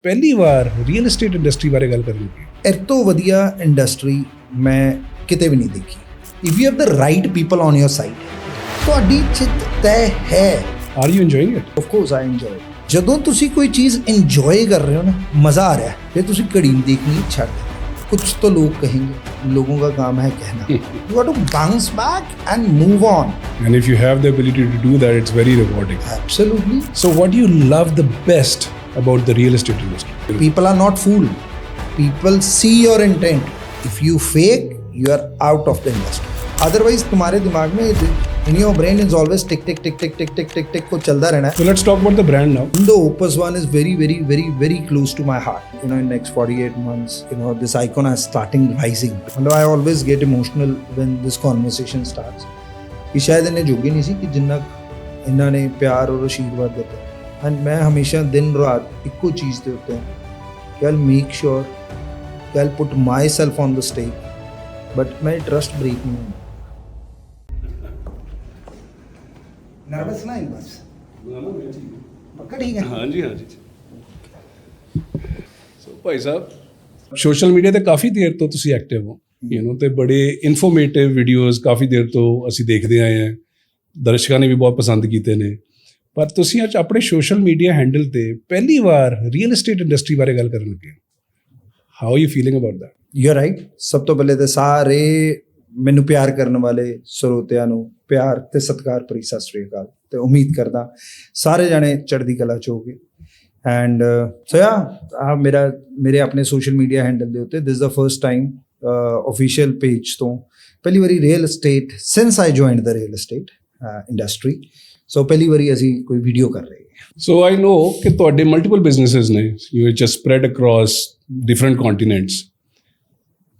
ਪਹਿਲੀ ਵਾਰ real estate industry ਬਾਰੇ ਗੱਲ ਕਰਾਂਗੇ। ਇਹ ਤੋਂ ਵਧੀਆ ਇੰਡਸਟਰੀ ਮੈਂ ਕਿਤੇ ਵੀ ਨਹੀਂ ਦੇਖੀ। If you have the right people on your side, ਤੁਹਾਡੀ ਚਿੱਤ ਤੈਅ ਹੈ। Are you enjoying it? Of course I enjoy. ਜਦੋਂ ਤੁਸੀਂ ਕੋਈ ਚੀਜ਼ ਇੰਜੋਏ ਕਰ ਰਹੇ ਹੋ ਨਾ, ਮਜ਼ਾ ਆ ਰਿਹਾ ਹੈ, ਫਿਰ ਤੁਸੀਂ ਘੜੀ ਦੇਖਣੀ ਛੱਡ ਦੇਣਾ। कुछ तो लोग कहेंगे, लोगों का काम है कहना। You got to bounce back and move on. And if you have the ability to do that, it's very rewarding. Absolutely. So what do you love the best about the real estate industry? People are not fooled. People see your intent. If you fake, you are out of the industry. Otherwise, तुम्हारे दिमाग में in your brain is always tick tick tick tick tick tick tick tick को चलता रहना है. So let's talk about the brand now. The Opus one is very very very very close to my heart. You know, in next 48 months, you know, this icon is starting rising. And I always get emotional when this conversation starts. कि शायद इन्हें जोगी नहीं सी कि जिन्ना इन्होंने प्यार और आशीर्वाद देता है. And मैं हमेशा दिन रात इक्को चीज़ दे होते हैं कि I'll make sure कि I'll put myself on the stake, but मैं trust break नहीं हूँ. नर्वस ना इन बस पक्का ठीक है। हाँ जी ਸੋ ਭਾਈ ਸਾਹਿਬ, ਸੋਸ਼ਲ ਮੀਡੀਆ ਤੇ ਕਾਫੀ ਦੇਰ ਤੋਂ ਤੁਸੀਂ ਐਕਟਿਵ ਹੋ, ਯੂ نو, ਤੇ ਬੜੇ ਇਨਫੋਰਮੇਟਿਵ ਵੀਡੀਓਜ਼ ਕਾਫੀ ਦੇਰ ਤੋਂ ਅਸੀਂ ਦੇਖਦੇ ਆਏ ਹਾਂ, ਦਰਸ਼ਕਾਂ ਨੇ ਵੀ ਬਹੁਤ ਪਸੰਦ ਕੀਤੇ ਨੇ। ਪਰ ਤੁਸੀਂ ਅੱਜ ਆਪਣੇ ਸੋਸ਼ਲ ਮੀਡੀਆ ਹੈਂਡਲ ਤੇ ਪਹਿਲੀ ਵਾਰ ਰੀਅਲ ਏਸਟੇਟ ਇੰਡਸਟਰੀ ਬਾਰੇ ਗੱਲ ਕਰਨ ਲੱਗੇ। How are you feeling about that? You are right. ਸਭ ਤੋਂ ਪਹਿਲੇ ਤਾਂ ਸਾਰੇ ਮੈਨੂੰ ਪਿਆਰ ਕਰਨ ਵਾਲੇ ਸਰੋਤਿਆਂ ਨੂੰ ਪਿਆਰ ਤੇ ਸਤਿਕਾਰ ਭਰੀ ਸਤਿ ਸ੍ਰੀ ਅਕਾਲ, ਤੇ ਉਮੀਦ ਕਰਦਾ ਸਾਰੇ ਜਾਣੇ ਚੜ੍ਹਦੀ ਕਲਾ ਚ ਹੋਗੇ। ਐਂਡ ਸੋ ਯਾ ਮੇਰੇ ਆਪਣੇ ਸੋਸ਼ਲ ਮੀਡੀਆ ਹੈਂਡਲ ਦੇ ਉੱਤੇ this is the first time official page ਤੋਂ ਪਹਿਲੀ ਵਾਰੀ real estate since I joined the real estate industry, so ਪਹਿਲੀ ਵਾਰੀ ਅਸੀਂ ਕੋਈ ਵੀਡੀਓ ਕਰ ਰਹੇ ਹਾਂ। ਸੋ ਆਈ ਨੋ ਕਿ ਤੁਹਾਡੇ ਮਲਟੀਪਲ ਬਿਜ਼ਨੈਸਿਸ ਨੇ, you are just spread across different continents.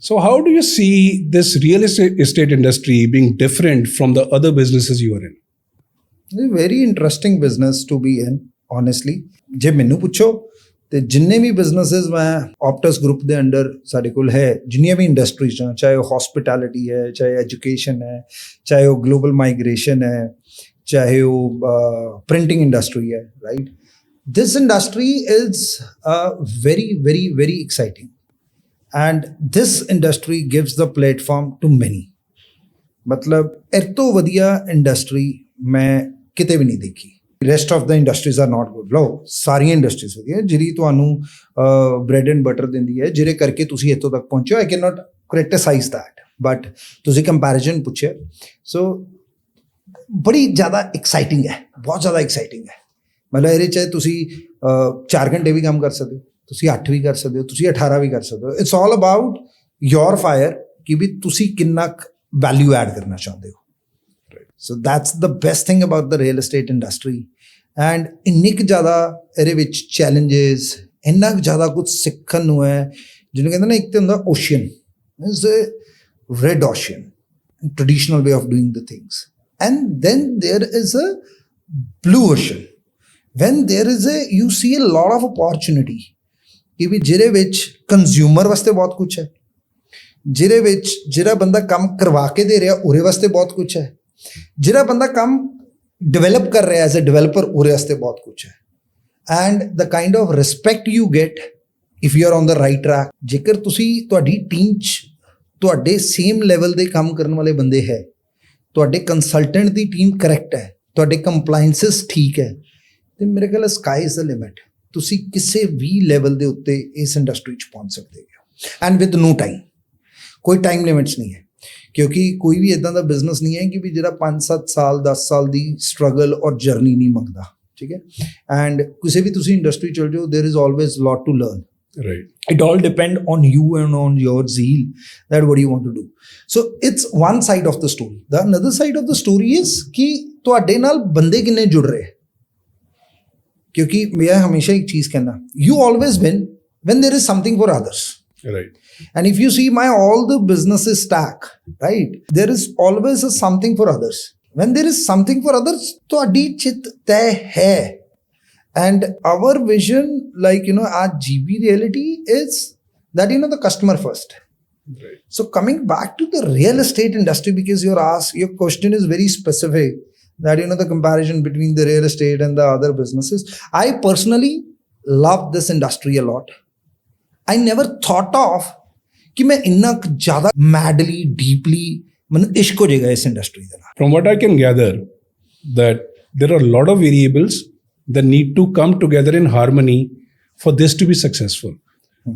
So how do you see this real estate industry being different from the other businesses you are in? It's a very interesting business to be in, honestly. ਜੇ ਮੈਨੂੰ ਪੁੱਛੋ ਤੇ ਜਿੰਨੇ ਵੀ businesses ਮੈਂ Optus group ਦੇ under ਸਾਡੇ ਕੋਲ ਹੈ, ਜਿੰਨੀਆਂ ਵੀ ਇੰਡਸਟਰੀਜ਼ ਆ, ਚਾਹੇ ਉਹ ਹਸਪਿਟੈਲਿਟੀ ਹੈ, ਚਾਹੇ ਐਜੂਕੇਸ਼ਨ ਹੈ, ਚਾਹੇ ਉਹ ਗਲੋਬਲ ਮਾਈਗ੍ਰੇਸ਼ਨ ਹੈ, ਚਾਹੇ ਉਹ ਪ੍ਰਿੰਟਿੰਗ ਇੰਡਸਟਰੀ ਹੈ, right, this industry is very very very exciting. And this industry gives the platform to many. मतलब ਇਹ ਤੋਂ ਵਧੀਆ ਇੰਡਸਟਰੀ ਮੈਂ ਕਿਤੇ ਵੀ ਨਹੀਂ ਦੇਖੀ। Rest of the industries are not good. ਲਓ, ਸਾਰੀਆਂ ਇੰਡਸਟਰੀਜ਼ ਵਧੀਆ, ਜਿਹੜੀ ਤੁਹਾਨੂੰ ਬ੍ਰੈਡ ਐਂਡ ਬਟਰ ਦਿੰਦੀ ਹੈ, ਜਿਹਦੇ ਕਰਕੇ ਤੁਸੀਂ ਇੱਥੋਂ ਤੱਕ ਪਹੁੰਚੇ ਹੋ। I can not criticise that, but ਤੁਸੀਂ ਕੰਪੈਰੀਜ਼ਨ ਪੁੱਛਿਆ, ਸੋ ਬੜੀ ਜ਼ਿਆਦਾ ਐਕਸਾਈਟਿੰਗ ਹੈ, ਬਹੁਤ ਜ਼ਿਆਦਾ ਐਕਸਾਈਟਿੰਗ ਹੈ। ਮਤਲਬ ਇਹਦੇ 'ਚ ਤੁਸੀਂ 4 ਘੰਟੇ ਵੀ ਕੰਮ ਕਰ ਸਕਦੇ ਹੋ, ਤੁਸੀਂ 8 ਵੀ ਕਰ ਸਕਦੇ ਹੋ, ਤੁਸੀਂ 18 ਵੀ ਕਰ ਸਕਦੇ ਹੋ। It's all about your fire, ਕਿ ਵੀ ਤੁਸੀਂ ਕਿੰਨਾ ਵੈਲਿਊ ਐਡ ਕਰਨਾ ਚਾਹੁੰਦੇ ਹੋ। So that's the best thing about the real estate industry. And ਇੰਨੀ ਕੁ ਜ਼ਿਆਦਾ ਇਹਦੇ ਵਿੱਚ ਚੈਲੰਜਿਸ, ਇੰਨਾ ਕੁ ਜ਼ਿਆਦਾ ਕੁਝ ਸਿੱਖਣ ਨੂੰ ਹੈ, ਜਿਹਨੂੰ ਕਹਿੰਦੇ ਨਾ, ਇੱਕ ਤਾਂ ਹੁੰਦਾ ocean, it's a red ocean, traditional way of doing the things, and then there is a blue ocean, when there is a you see a lot of opportunity, ਕਿ ਵੀ ਜਿਹਦੇ ਵਿੱਚ ਕੰਜ਼ਿਊਮਰ ਵਾਸਤੇ ਬਹੁਤ ਕੁਛ ਹੈ, ਜਿਹਦੇ ਵਿੱਚ ਜਿਹੜਾ ਬੰਦਾ ਕੰਮ ਕਰਵਾ ਕੇ ਦੇ ਰਿਹਾ ਉਹਦੇ ਵਾਸਤੇ ਬਹੁਤ ਕੁਛ ਹੈ, ਜਿਹੜਾ ਬੰਦਾ ਕੰਮ ਡਿਵੈਲਪ ਕਰ ਰਿਹਾ ਐਜ਼ ਅ ਡਿਵੈਲਪਰ ਉਹਦੇ ਵਾਸਤੇ ਬਹੁਤ ਕੁਛ ਹੈ। And the kind of respect you get if you are on the right track. ਜੇਕਰ ਤੁਸੀਂ, ਤੁਹਾਡੀ ਟੀਮ 'ਚ ਤੁਹਾਡੇ ਸੇਮ ਲੈਵਲ ਦੇ ਕੰਮ ਕਰਨ ਵਾਲੇ ਬੰਦੇ ਹੈ, ਤੁਹਾਡੇ ਕੰਸਲਟੈਂਟ ਦੀ ਟੀਮ ਕਰੈਕਟ ਹੈ, ਤੁਹਾਡੇ ਕੰਪਲਾਇੰਸਿਸ ਠੀਕ ਹੈ, ਤੇ ਮੇਰੇ ਖਿਆਲ ਸਕਾਈ ਇਜ਼ ਦ ਲਿਮਿਟ। ਤੁਸੀਂ ਕਿਸੇ ਵੀ ਲੈਵਲ ਦੇ ਉੱਤੇ ਇਸ ਇੰਡਸਟਰੀ 'ਚ ਪਹੁੰਚ ਸਕਦੇ ਹੋ, ਐਂਡ ਵਿਦ ਨੋ ਟਾਈਮ। ਕੋਈ ਟਾਈਮ ਲਿਮਿਟਸ ਨਹੀਂ ਹੈ, ਕਿਉਂਕਿ ਕੋਈ ਵੀ ਇੱਦਾਂ ਦਾ ਬਿਜ਼ਨਸ ਨਹੀਂ ਹੈ ਕਿ ਵੀ ਜਿਹੜਾ 5-7 ਸਾਲ 10 ਸਾਲ ਦੀ ਸਟਰਗਲ ਔਰ ਜਰਨੀ ਨਹੀਂ ਮੰਗਦਾ, ਠੀਕ ਹੈ। ਐਂਡ ਕਿਸੇ ਵੀ ਤੁਸੀਂ ਇੰਡਸਟਰੀ ਚਲ ਜਾਓ, there is always lot to learn, right? It all depend on you and on your zeal, that what you want to do. So it's one side of the story. The another side of the story is कि ਤੁਹਾਡੇ ਨਾਲ ਬੰਦੇ ਕਿੰਨੇ ਜੁੜ ਰਹੇ। ਕਿਉਂਕਿ ਮੈਂ ਹਮੇਸ਼ਾ ਇੱਕ ਚੀਜ਼ ਕਹਿੰਦਾ, you always win when there is something for others, Right. and if you see my all the businesses stack, right, there is always a something for others. When there is something for others, ਤੁਹਾਡੀ ਚਿੱਤ ਤੈਅ ਹੈ। And our vision, like, you know, our GB Realty is that, you know, the customer first. Right. So coming back to the real estate industry, because your question is very specific, that, you know, the comparison between the real estate and the other businesses. I personally love this industry a lot. I never thought of कि मैं इतना ज़्यादा madly, deeply मतलब इश्क हो जाएगा इस industry के ਨਾਲ. From what I can gather, that there are a lot of variables that need to come together in harmony for this to be successful.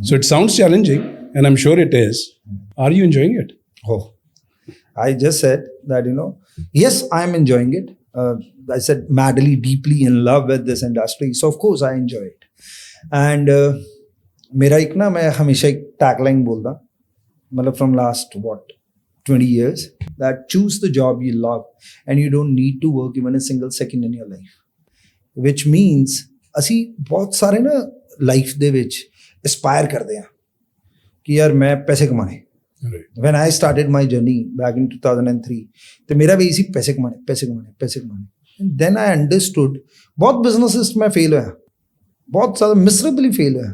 So it sounds challenging, and I'm sure it is. Are you enjoying it? Oh, I just said that, yes, I'm enjoying it. I said madly, deeply in love with this industry. So of course I enjoy it. And मेरा एक ना मैं हमेशा एक tagline बोलता मतलब from last 20 years that choose the job you love and you don't need to work even a single second in your life. Which means ਅਸੀਂ ਬਹੁਤ ਸਾਰੇ ਨਾ ਲਾਈਫ ਦੇ ਵਿੱਚ ਐਸਪਾਇਰ ਕਰਦੇ ਹਾਂ ਕਿ ਯਾਰ ਮੈਂ ਪੈਸੇ ਕਮਾਣੇ. When I started my journey back in 2003 ਤੇ ਮੇਰਾ ਵੀ ਸੀ ਪੈਸੇ ਕਮਾਣੇ. And then I understood ਬਹੁਤ businesses ਮੈਂ ਫੇਲ ਹੋਇਆ, ਬਹੁਤ ਜ਼ਿਆਦਾ miserably ਫੇਲ ਹੋਇਆ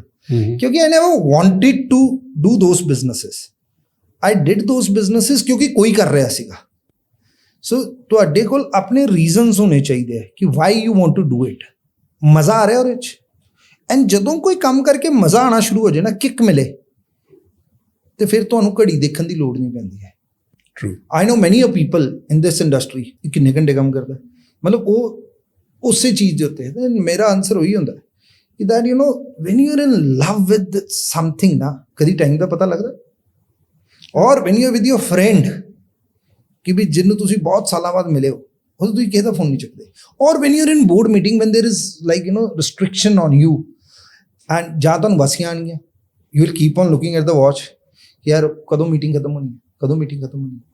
ਕਿਉਂਕਿ I never wanted to do those businesses. I did those businesses ਕਿਉਂਕਿ ਕੋਈ ਕਰ ਰਿਹਾ ਸੀਗਾ. ਸੋ ਤੁਹਾਡੇ ਕੋਲ ਆਪਣੇ ਰੀਜ਼ਨਸ ਹੋਣੇ ਚਾਹੀਦੇ ਹੈ ਕਿ why you want to do it. ਮਜ਼ਾ ਆ ਰਿਹਾ ਉਹਦੇ 'ਚ. ਐਂਡ ਜਦੋਂ ਕੋਈ ਕੰਮ ਕਰਕੇ ਮਜ਼ਾ ਆਉਣਾ ਸ਼ੁਰੂ ਹੋ ਜਾਏ ਨਾ, ਕਿੱਕ ਮਿਲੇ, ਤੇ ਫਿਰ ਤੁਹਾਨੂੰ ਘੜੀ ਦੇਖਣ ਦੀ ਲੋੜ ਨਹੀਂ ਪੈਂਦੀ ਹੈ. True. I know many of people in this industry ਕਿੰਨੇ ਘੰਟੇ ਕੰਮ ਕਰਦਾ ਮਤਲਬ ਉਹ ਉਸੇ ਚੀਜ਼ ਦੇ ਉੱਤੇ. ਮੇਰਾ ਆਨਸਰ ਉਹੀ ਹੁੰਦਾ ਕਿ that when you're in love with something ਨਾ ਕਦੀ ਟਾਈਮ ਦਾ ਪਤਾ ਲੱਗਦਾ. ਔਰ when you're with your friend ਕਿ ਵੀ ਜਿਹਨੂੰ ਤੁਸੀਂ ਬਹੁਤ ਸਾਲਾਂ ਬਾਅਦ ਮਿਲੇ ਹੋ ਉਦੋਂ ਤੁਸੀਂ ਕਿਸੇ ਦਾ ਫੋਨ ਨਹੀਂ ਚੁੱਕਦੇ. ਔਰ when you're in board meeting when there is like restriction on you and ਜਾਂ ਤੁਹਾਨੂੰ ਵਸੀਆਂ ਆਉਣਗੀਆਂ you will keep on looking at the watch ਕਿ ਯਾਰ ਕਦੋਂ ਮੀਟਿੰਗ ਖਤਮ ਹੋਣੀ.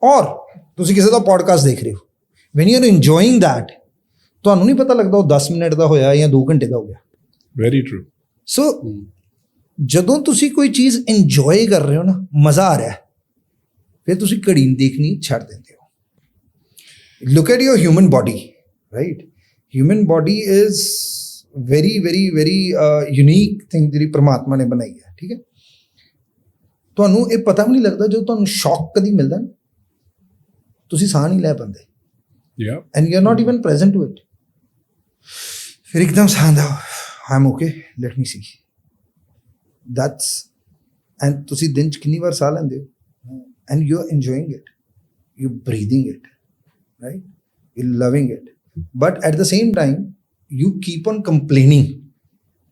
ਔਰ ਤੁਸੀਂ ਕਿਸੇ ਦਾ ਪੋਡਕਾਸਟ ਦੇਖ ਰਹੇ ਹੋ when you're enjoying that ਤੁਹਾਨੂੰ ਨਹੀਂ ਪਤਾ ਲੱਗਦਾ ਉਹ 10 ਮਿੰਟ ਦਾ ਹੋਇਆ ਜਾਂ 2 ਘੰਟੇ ਦਾ ਹੋ ਗਿਆ. Very true. ਸੋ ਜਦੋਂ ਤੁਸੀਂ ਕੋਈ ਚੀਜ਼ ਇੰਜੋਏ ਕਰ ਰਹੇ ਹੋ ਨਾ, ਮਜ਼ਾ ਆ ਰਿਹਾ, ਫਿਰ ਤੁਸੀਂ ਘੜੀ ਦੇਖਣੀ ਛੱਡ ਦਿੰਦੇ ਹੋ. Look at your human body, right? Human body is very, very, very unique thing ਜਿਹੜੀ ਪਰਮਾਤਮਾ ਨੇ ਬਣਾਈ ਹੈ. ਠੀਕ ਹੈ, ਤੁਹਾਨੂੰ ਇਹ ਪਤਾ ਵੀ ਨਹੀਂ ਲੱਗਦਾ ਜਦੋਂ ਤੁਹਾਨੂੰ ਸ਼ੌਕ ਕਦੀ ਮਿਲਦਾ ਨਾ, ਤੁਸੀਂ ਸਾਹ ਨਹੀਂ ਲੈ ਪਾਉਂਦੇ. Yeah. And you're not even present to it. ਫਿਰ ਇੱਕਦਮ ਸਾਹ ਆਉਂਦਾ, I'm okay, let me see. That's and ਤੁਸੀਂ ਦਿਨ 'ਚ ਕਿੰਨੀ ਵਾਰ ਸਾਹ ਲੈਂਦੇ ਹੋ and you're enjoying it, you're breathing it. Right? You're loving it. But at the same time, you keep on complaining.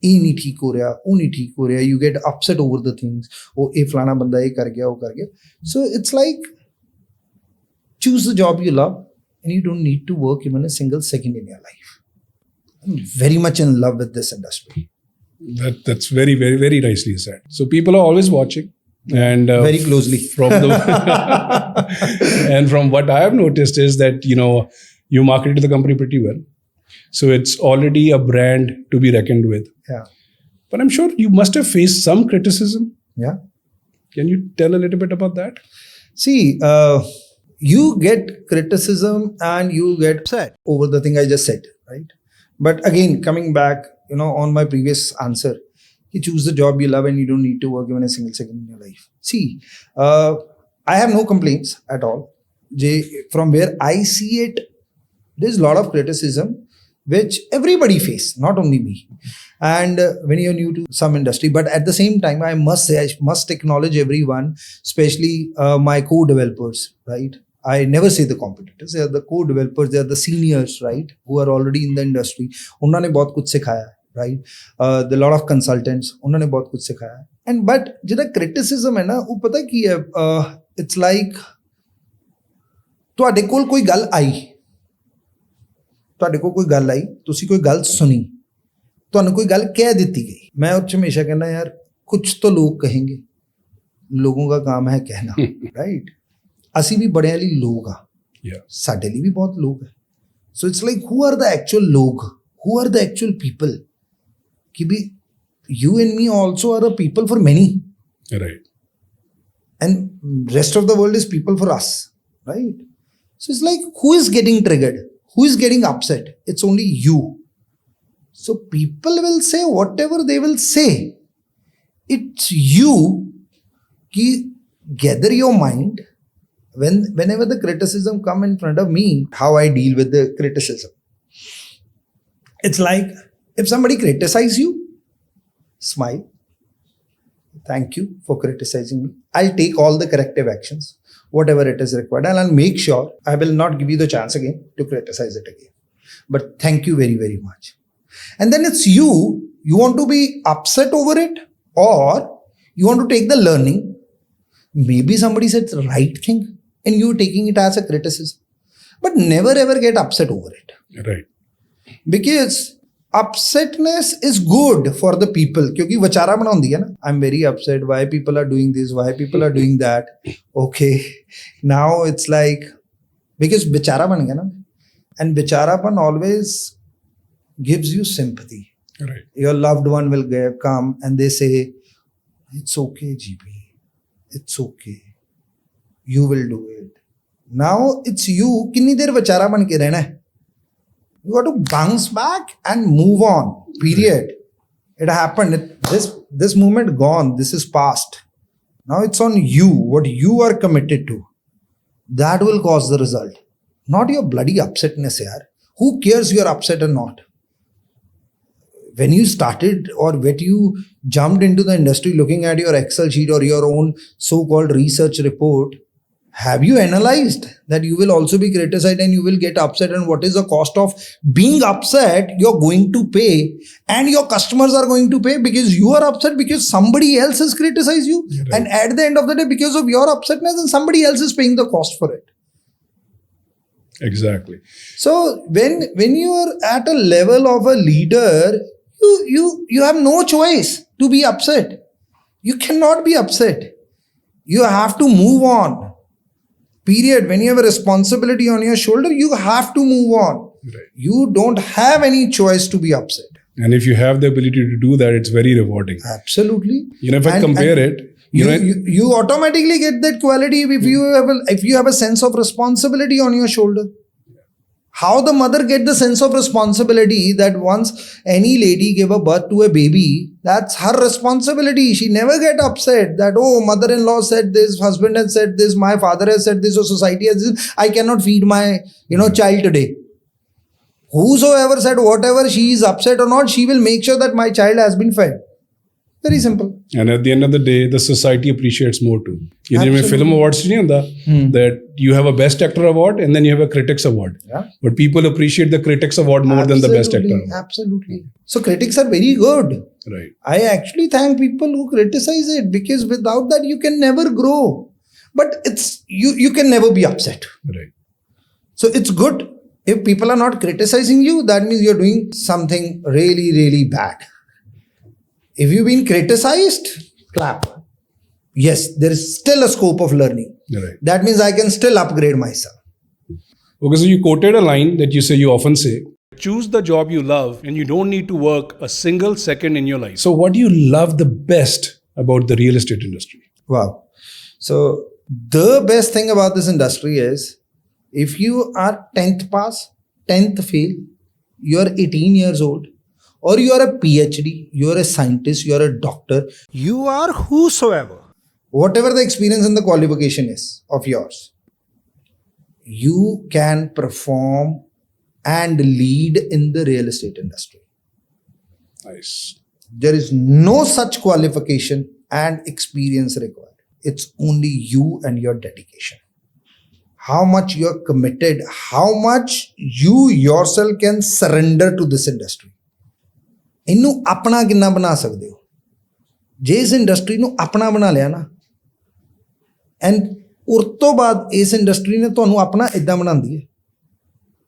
ਇਹ ਨਹੀਂ ਠੀਕ ਹੋ ਰਿਹਾ, ਉਹ ਨਹੀਂ ਠੀਕ ਹੋ ਰਿਹਾ. You get upset over the things. ਉਹ ਇਹ ਫਲਾਣਾ ਬੰਦਾ ਇਹ ਕਰ ਗਿਆ, ਉਹ ਕਰ ਗਿਆ. So it's like choose the job you love and you don't need to work even a single second in your life. I'm very much in love with this industry. That's very, very, very nicely said. So people are always watching. And very closely and from what I have noticed is that you marketed the company pretty well, so it's already a brand to be reckoned with. Yeah, but I'm sure you must have faced some criticism. Yeah, can you tell a little bit about that? See, you get criticism and you get upset over the thing I just said, right? But again, coming back on my previous answer, you choose the job you love and you don't need to work even a single second in your life. See, I have no complaints at all. From where I see it, there's a lot of criticism which everybody face, not only me. And when you're new to some industry, but at the same time, I must say, I must acknowledge everyone, especially my co-developers, right? I never say the competitors, they are the co-developers, they are the seniors, right? Who are already in the industry. उन्होंने बहुत कुछ सिखाया, right? The lot of consultants, उन्होंने बहुत कुछ सिखाया. And but ਜਿਹੜਾ criticism ਹੈ ਨਾ, ਉਹ ਪਤਾ ਕੀ ਹੈ, it's like ਤੁਹਾਡੇ ਕੋਲ ਕੋਈ ਗੱਲ ਆਈ, ਤੁਸੀਂ ਕੋਈ ਗੱਲ ਸੁਣੀ, ਤੁਹਾਨੂੰ ਕੋਈ ਗੱਲ ਕਹਿ ਦਿੱਤੀ ਗਈ. ਮੈਂ ਉਹ 'ਚ ਹਮੇਸ਼ਾ ਕਹਿੰਦਾ ਯਾਰ ਕੁਛ ਤਾਂ ਲੋਕ ਕहेंगे, ਲੋਗों का काम है कहना, right? ਅਸੀਂ ਵੀ ਬੜਿਆਂ ਲਈ ਲੋਕ ਆ, ਸਾਡੇ ਲਈ ਵੀ ਬਹੁਤ ਲੋਕ ਹੈ. So it's like who are the actual ਲੋਕ, who are the actual people? कि भी you and me also are a people for many, right? And rest of the world is people for us, right? So it's like who is getting triggered, who is getting upset? It's only you. So people will say whatever they will say. It's you ki gather your mind whenever the criticism come in front of me, how I deal with the criticism. It's like if somebody criticize you, smile. Thank you for criticizing me. I'll take all the corrective actions, whatever it is required, and I'll make sure I will not give you the chance again to criticize it again. But thank you very, very much. And then it's you want to be upset over it, or you want to take the learning. Maybe somebody said the right thing and you're taking it as a criticism. But never ever get upset over it. Right. Because upsetness is good for the people. क्योंकि वचारा बनाउंदी है ना. I'm very upset. Why people are doing this? Why people are doing that? Okay. Now it's like, because बेचारा बन गया ना. And बेचारापन always gives you sympathy. Right. Your loved one will come and they say, it's okay, GB. It's okay. You will do it. Now it's you. कितनी देर बेचारा बन के रहना है? You got to bounce back and move on. Period. It happened. This moment gone. This is past. Now it's on you. What you are committed to. That will cause the result. Not your bloody upsetness, yaar. Who cares you're upset or not? When you started or when you jumped into the industry looking at your Excel sheet or your own so-called research report, have you analyzed that you will also be criticized and you will get upset, and what is the cost of being upset you're going to pay, and your customers are going to pay because you are upset because somebody else has criticized you. Right. And at the end of the day, because of your upsetness, and somebody else is paying the cost for it. Exactly. So when you are at a level of a leader, you have no choice to be upset. You cannot be upset. You have to move on. Period. When you have a responsibility on your shoulder, you have to move on. Right. You don't have any choice to be upset. And if you have the ability to do that, it's very rewarding. Absolutely. If I compare it, you automatically get that quality if you have a sense of responsibility on your shoulder. How the mother get the sense of responsibility that once any lady gave a birth to a baby, that's her responsibility. She never get upset that, oh, mother-in-law said this, husband has said this, my father has said this, or society has this, I cannot feed my child today. Whosoever said whatever, she is upset or not, she will make sure that my child has been fed. Very simple. And at the end of the day, the society appreciates more too. In film awards, that you have a best actor award and then you have a critics award. Yeah. But people appreciate the critics award more than the best actor award. Absolutely. So critics are very good. Right. I actually thank people who criticize it, because without that you can never grow. But it's you can never be upset. Right. So it's good. If people are not criticizing you, that means you're doing something really, really bad. If you've been criticized, clap. Yes, there is still a scope of learning. Right. That means I can still upgrade myself. Okay, so you quoted a line that you often say, choose the job you love and you don't need to work a single second in your life. So what do you love the best about the real estate industry? Wow. So the best thing about this industry is, if you are 10th pass, 10th fail, you are 18 years old, or you are a PhD, you are a scientist, you are a doctor, you are whosoever, whatever the experience and the qualification is of yours, you can perform and lead in the real estate industry. Nice. There is no such qualification and experience required. It's only you and your dedication. How much you're committed, how much you yourself can surrender to this industry. इनू अपना किन्ना बना सकते हो जे इस industry ਨੂੰ अपना बना लिया ना, एंड उस तो बाद इस इंडस्ट्री ने ਤੁਹਾਨੂੰ अपना इदां बनांदी है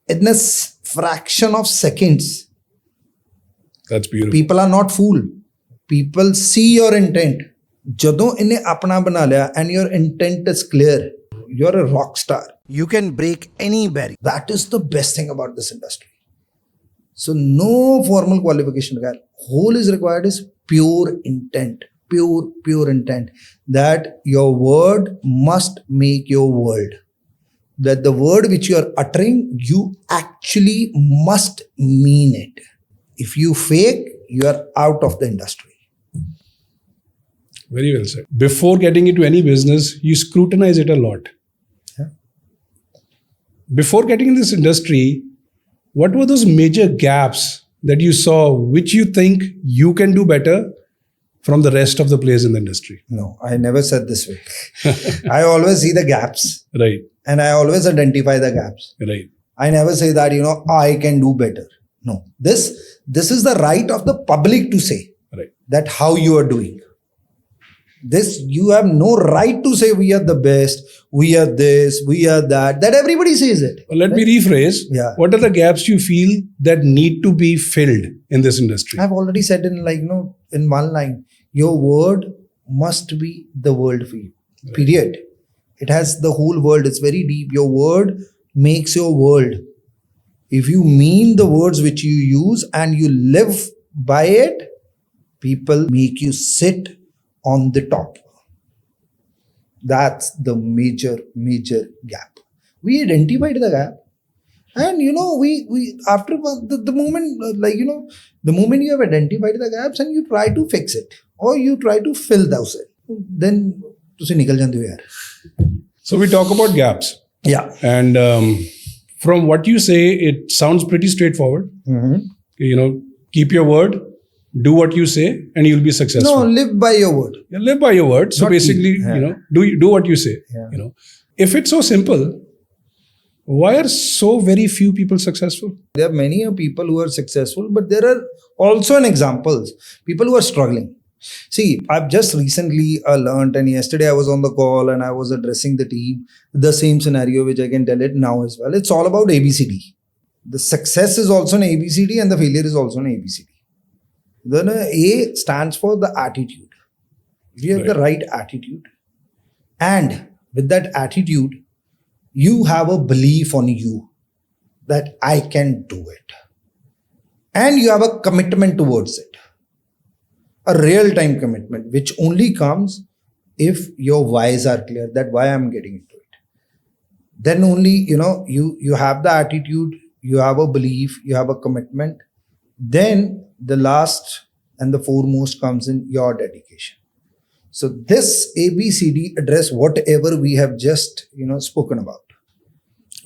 in a fraction of seconds. That's beautiful. People are not fooled. People see your intent. ਜਦੋਂ ਇਹਨੇ अपना बना लिया and your intent is clear, you're a rock star. You can break any barrier. That is the best thing about this industry. So no formal qualification required. Whole is required is pure intent. Pure intent. That your word must make your world. That the word which you are uttering, you actually must mean it. If you fake, you are out of the industry. Very well said. Before getting into any business, you scrutinize it a lot. Yeah. Before getting in this industry, what were those major gaps that you saw which you think you can do better from the rest of the players in the industry? No, I never said this way. I always see the gaps Right, and I always identify the gaps. right, I never say that, I can do better. No, this is the right of the public to say right. that how you are doing. This, you have no right to say we are the best, we are this, we are that. That everybody says it. Well, let me rephrase. Yeah. What are the gaps you feel that need to be filled in this industry? I've already said in in one line, your word must be the world for you. Period. It has the whole world. It's very deep. Your word makes your world. If you mean the words which you use and you live by it, people make you sit on the top. That's the major gap. We identified the gap. And we after the moment, the moment you have identified the gaps and you try to fix it or you try to fill those, then तुसी निकल जाते हो यार. So we talk about gaps. Yeah. And from what you say, it sounds pretty straightforward. Keep your word, do what you say, and you'll be successful. No, live by your word. Yeah, live by your word. So Not basically, keep. do what you say. Yeah. If it's so simple, why are so very few people successful? There are many people who are successful, but there are also examples, people who are struggling. See, I've just recently learned, and yesterday I was on the call and I was addressing the team, the same scenario, which I can tell it now as well. It's all about ABCD. The success is also an ABCD and the failure is also an ABCD. Then A stands for the attitude. If you have the right attitude, and with that attitude, you have a belief on you that I can do it. And you have a commitment towards it. A real-time commitment, which only comes if your whys are clear, that why I'm getting into it. Then only, you have the attitude, you have a belief, you have a commitment. Then the last and the foremost comes in your dedication. So this ABCD address whatever we have just, spoken about.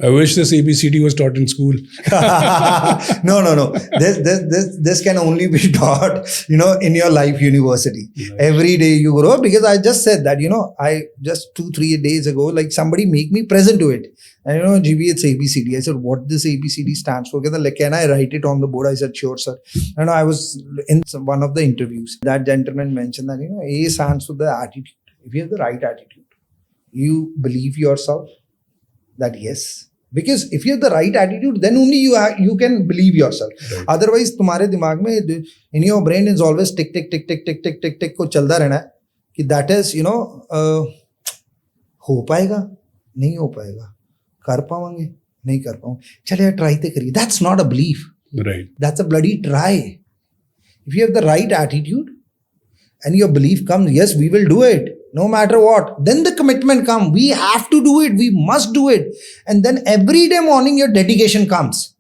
I wish this ABCD was taught in school. No. This can only be taught, in your life university. Right. Every day you grow, because I just said that, I just 2-3 days ago, like somebody make me present to it. And GB, it's ABCD. I said, what this ABCD stands for? Can I write it on the board? I said, sure, sir. And I was in one of the interviews. That gentleman mentioned that, A stands for the attitude. If you have the right attitude, you believe yourself that yes. Because if you have the right attitude, then only you can believe yourself. Right. Otherwise, तुम्हारे दिमाग में, in your brain is always tick को चलता रहना है कि that is, हो पाएगा, नहीं हो पाएगा, कर पाएंगे, नहीं कर पाएंगे, चले यार try तो करिए. That's not a belief. Right. That's a bloody try. If you have the right attitude and your belief comes, yes, we will do it. No matter what, then the commitment comes. We have to do it. We must do it. And then every day morning, your dedication comes.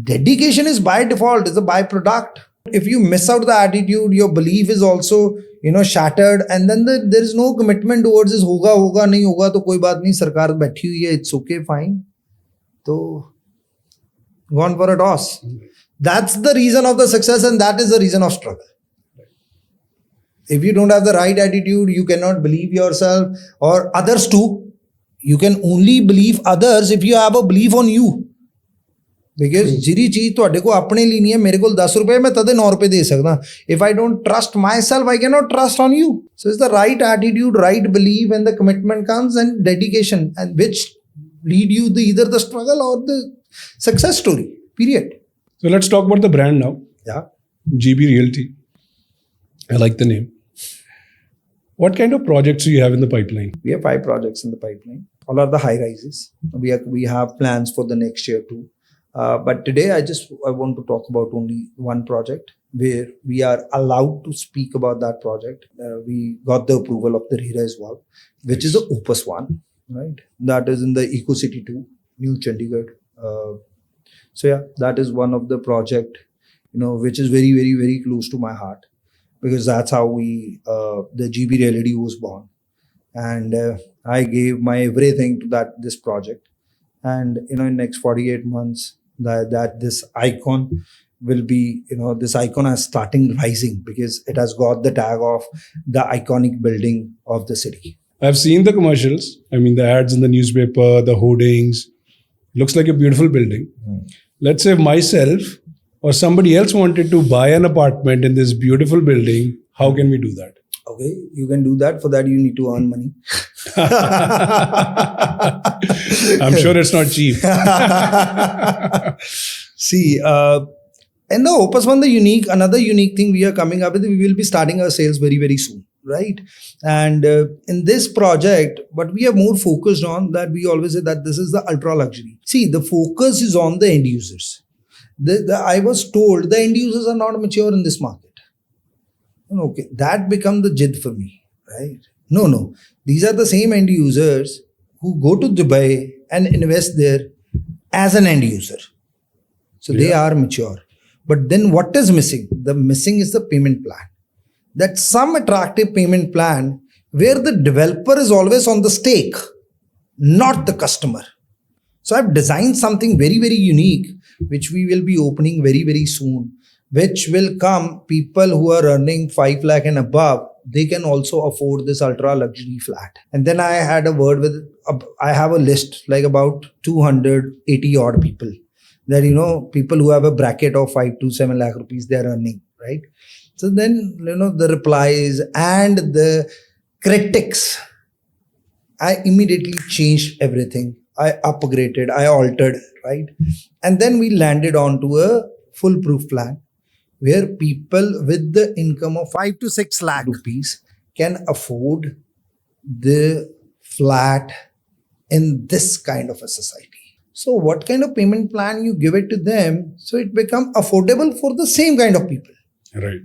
Dedication is by default, is a byproduct. If you miss out the attitude, your belief is also, shattered. And then there is no commitment towards this. Hoga, nahi hoga, to koi baat nahi. Sarkar baithi hui hai. It's okay, fine. So, gone for a toss. That's the reason of the success and that is the reason of struggle. If you don't have the right attitude, you cannot believe yourself or others too. You can only believe others if you have a belief on you. Because jiri cheez ਤੁਹਾਡੇ ਕੋ ਆਪਣੇ ਲਈ ਨਹੀਂ ਹੈ, ਮੇਰੇ ਕੋਲ 10 ਰੁਪਏ ਮੈਂ ਤਦੇ 9 ਰੁਪਏ ਦੇ ਸਕਦਾ. If I don't trust myself, I cannot trust on you. So it's the right attitude, right belief, and the commitment comes and dedication, and which lead you either the struggle or the success story. Period. So let's talk about the brand now. Yeah. GB Realty. I like the name. What kind of projects do you have in the pipeline? We have 5 projects in the pipeline. All are the high rises. We have plans for the next year too. But today I want to talk about only one project where we are allowed to speak about that project. We got the approval of the RERA as well, which is the Opus 1, right? That is in the Eco City 2, New Chandigarh. So yeah, that is one of the project, which is very, very, very close to my heart. Because that's how the GB Realty was born. And I gave my everything to this project. And, in next 48 months, that this icon will be, this icon is starting rising because it has got the tag of the iconic building of the city. I've seen the commercials. I mean, the ads in the newspaper, the hoardings. Looks like a beautiful building. Let's say myself or somebody else wanted to buy an apartment in this beautiful building. How can we do that? Okay, you can do that. For that, you need to earn money. I'm sure it's not cheap. See, in the Opus One, another unique thing we are coming up with, we will be starting our sales very, very soon, right? And in this project, what we are more focused on, that we always say that this is the ultra luxury. See, the focus is on the end users. I was told the end users are not mature in this market. Okay, that become the jid for me, right? No. These are the same end users who go to Dubai and invest there as an end user. So they are mature. But then what is missing? The missing is the payment plan. That's some attractive payment plan where the developer is always on the stake, not the customer. So I've designed something very, very unique, which we will be opening very, very soon, which will come people who are earning 5 lakh and above. They can also afford this ultra luxury flat. And then I had a word with, I have a list like about 280 odd people that, people who have a bracket of 5 to 7 lakh rupees they are earning, right? So then, the replies and the critics, I immediately changed everything. I upgraded, I altered, right? And then we landed onto a foolproof plan where people with the income of 5 to 6 lakh rupees can afford the flat in this kind of a society. So what kind of payment plan you give it to them, so it become affordable for the same kind of people. Right.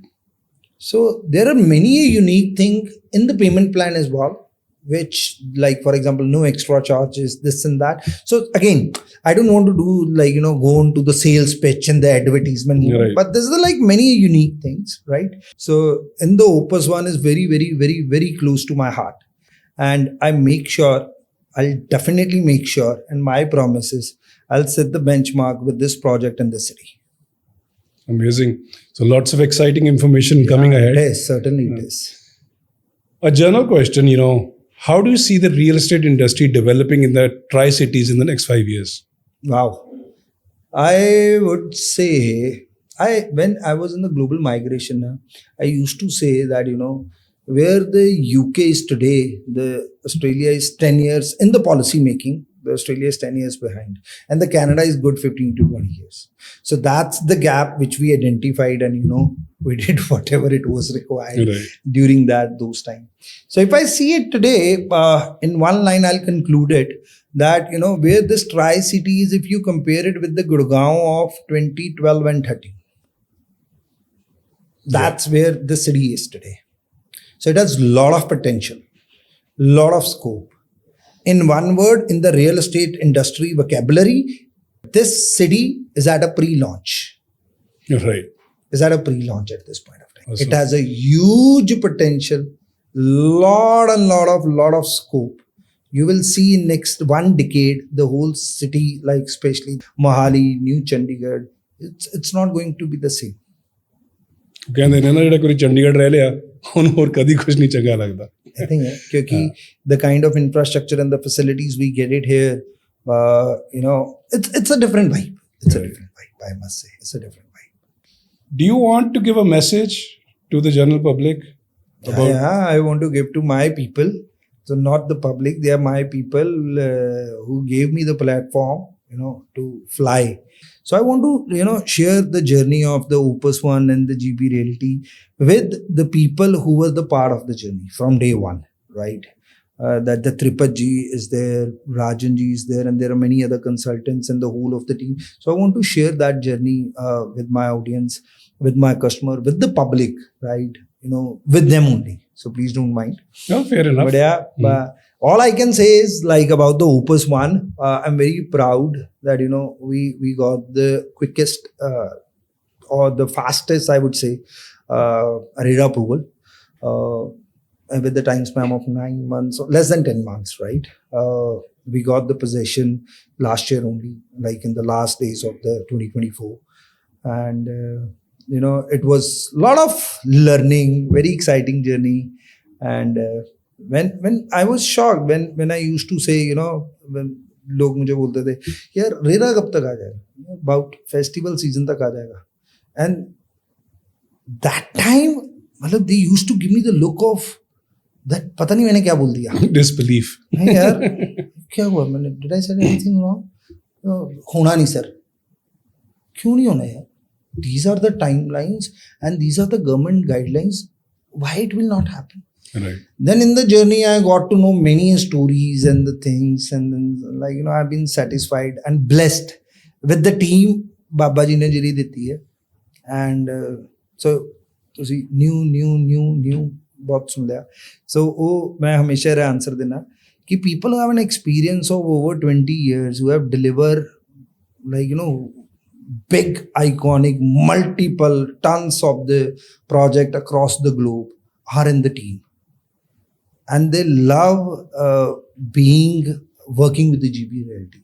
So there are many unique things in the payment plan as well, which, like, for example, no extra charges, this and that. So again, I don't want to do go into the sales pitch and the advertisement, right. But this is many unique things, right? So in the Opus One is very, very, very, very close to my heart. And I'll definitely make sure, and my promise is I'll set the benchmark with this project in the city. Amazing. So lots of exciting information coming ahead. It is, certainly it is. A general question, how do you see the real estate industry developing in the Tri-Cities in the next 5 years? Wow. I would say, when I was in the global migration, I used to say that, where the UK is today, the Australia is 10 years in the policy making. The Australia is 10 years behind. And the Canada is good 15 to 20 years. So that's the gap which we identified, and, we did whatever it was required during those times. So if I see it today, in one line, I'll conclude it that, where this Tri-City is, if you compare it with the Gurgaon of 2012 and 13, that's where the city is today. So it has a lot of potential, lot of scope. In one word, in the real estate industry vocabulary, this city is at a pre-launch. Right. Is at a pre-launch at this point of time. Awesome. It has a huge potential, lot of scope. You will see in next 1 decade, the whole city, like especially Mohali, New Chandigarh, it's not going to be the same. ਕਹਿੰਦੇ ਨੇ ਨਾ ਜਿਹੜਾ ਕੋਈ ਚੰਡੀਗੜ੍ਹ ਰਹਿ ਲਿਆ ਉਹਨੂੰ ਹੋਰ ਕਦੀ ਕੁਝ ਨਹੀਂ ਚੰਗਾ ਲੱਗਦਾ I think because the kind of infrastructure and the facilities we get it here, it's a different vibe. It's a different vibe, I must say. It's a different vibe. Do you want to give a message to the general public? I want to give to my people. So not the public, they are my people who gave me the platform, to fly. So I want to, share the journey of the Opus One and the GB Realty with the people who were the part of the journey from day one, right? That the Tripat ji is there, Rajan ji is there, and there are many other consultants and the whole of the team. So I want to share that journey with my audience, with my customer, with the public, right? With them only. So please don't mind. No, fair enough. But all I can say is about the Opus One, I'm very proud that, we got the quickest or the fastest, I would say, RERA approval with the time span of 9 months, or less than 10 months, right? We got the possession last year only, in the last days of the 2024. and it was a lot of learning, very exciting journey. And when I was shocked when I used to say, when लोग मुझे बोलते थे यार RERA कब तक आ जाएगा, about festival season तक आ जाएगा, एंड दैट टाइम मतलब they used to give me the look of that, पता नहीं मैंने क्या बोल दिया, डिसबिलीफ। नहीं यार क्या हुआ, मैंने did I say anything wrong, होना नहीं सर, क्यों नहीं होना यार, these are the timelines and these are the government guidelines, why it will not happen. Right. Then in the journey I got to know many stories and the things, and then I've been satisfied and blessed with the team Baba ji ਨੇ ਜਿਹੜੀ ਦਿੱਤੀ ਹੈ, and so ਤੁਸੀਂ new ਬਹੁਤ ਸੁਣ ਲਿਆ, so ਉਹ ਮੈਂ ਹਮੇਸ਼ਾ ਇਹ ਆਨਸਰ ਦੇਣਾ ਕਿ people who have an experience of over 20 years who have delivered big iconic multiple tons of the project across the globe are in the team, and they love working with the GB Realty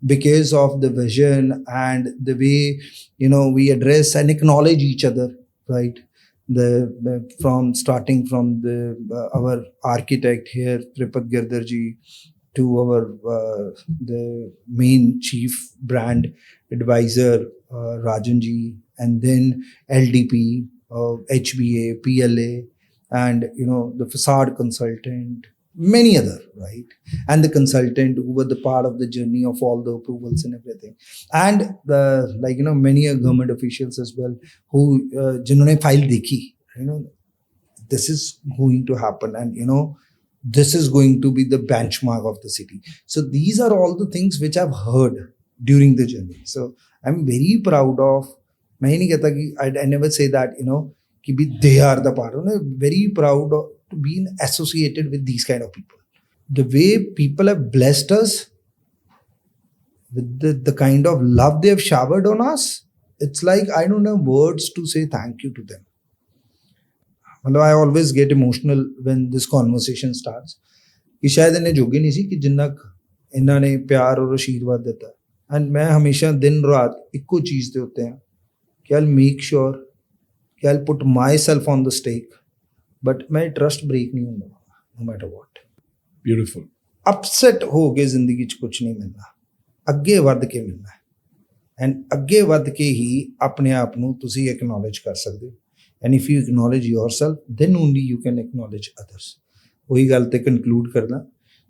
because of the vision and the way we address and acknowledge each other, right? From starting from our architect here Tripat Girdhar ji to our the main chief brand advisor Rajan ji, and then LDP, HBA, PLA, and the facade consultant, many other, right? And the consultant who were the part of the journey of all the approvals and everything, and many government officials as well who जिन्होंने file देखी, this is going to happen, and this is going to be the benchmark of the city. So these are all the things which I've heard during the journey. So I'm very proud of, मैं ही नहीं कहता कि I never say that कि भी they are the part. I'm very proud of to be associated with these kind of people. The way people have blessed us with the kind of love they have showered on us, it's like I don't have words to say thank you to them. I always get emotional when this conversation starts कि शायद इन्हें जोगे नहीं सी कि जिन्ना इन्हों ने प्यार और आशीर्वाद देता, एंड मैं हमेशा दिन रात इको चीज़ दे होते हैं कि I'll make sure कि I'll put myself on the stake, but मैं ट्रस्ट ब्रेक नहीं होने वाला no matter what. Beautiful. Upset हो के जिंदगी च कुछ नहीं मिलना, ਅੱਗੇ ਵੱਧ ਕੇ ਮਿਲਣਾ ਹੈ, ਐਂਡ ਅੱਗੇ ਵੱਧ ਕੇ ਹੀ ਆਪਣੇ ਆਪ ਨੂੰ ਤੁਸੀਂ ਐਕਨੋਲੇਜ ਕਰ ਸਕਦੇ ਹੋ, and if you acknowledge yourself then only you can acknowledge others. ਉਹੀ ਗੱਲ ਤੇ ਕਨਕਲੂਡ ਕਰਨਾ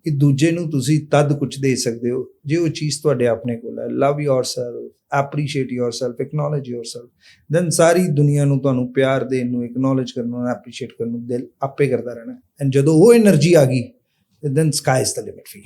ਕਿ ਦੂਜੇ ਨੂੰ ਤੁਸੀਂ ਤਦ ਕੁਝ ਦੇ ਸਕਦੇ ਹੋ ਜੇ ਉਹ ਚੀਜ਼ ਤੁਹਾਡੇ ਆਪਣੇ ਕੋਲ ਹੈ। Love yourself, appreciate yourself, acknowledge yourself, then ਸਾਰੀ ਦੁਨੀਆ ਨੂੰ ਤੁਹਾਨੂੰ ਪਿਆਰ ਦੇਣ ਨੂੰ, ਐਕਨੋਲੇਜ ਕਰਨ ਨੂੰ, ਐਪਰੀਸ਼ੀਏਟ ਕਰਨ ਨੂੰ ਦਿਲ ਆਪੇ ਕਰਦਾ ਰਹਿਣਾ, ਐਂਡ ਜਦੋਂ ਉਹ એનર્ਜੀ ਆ ਗਈ then sky is the limit for you.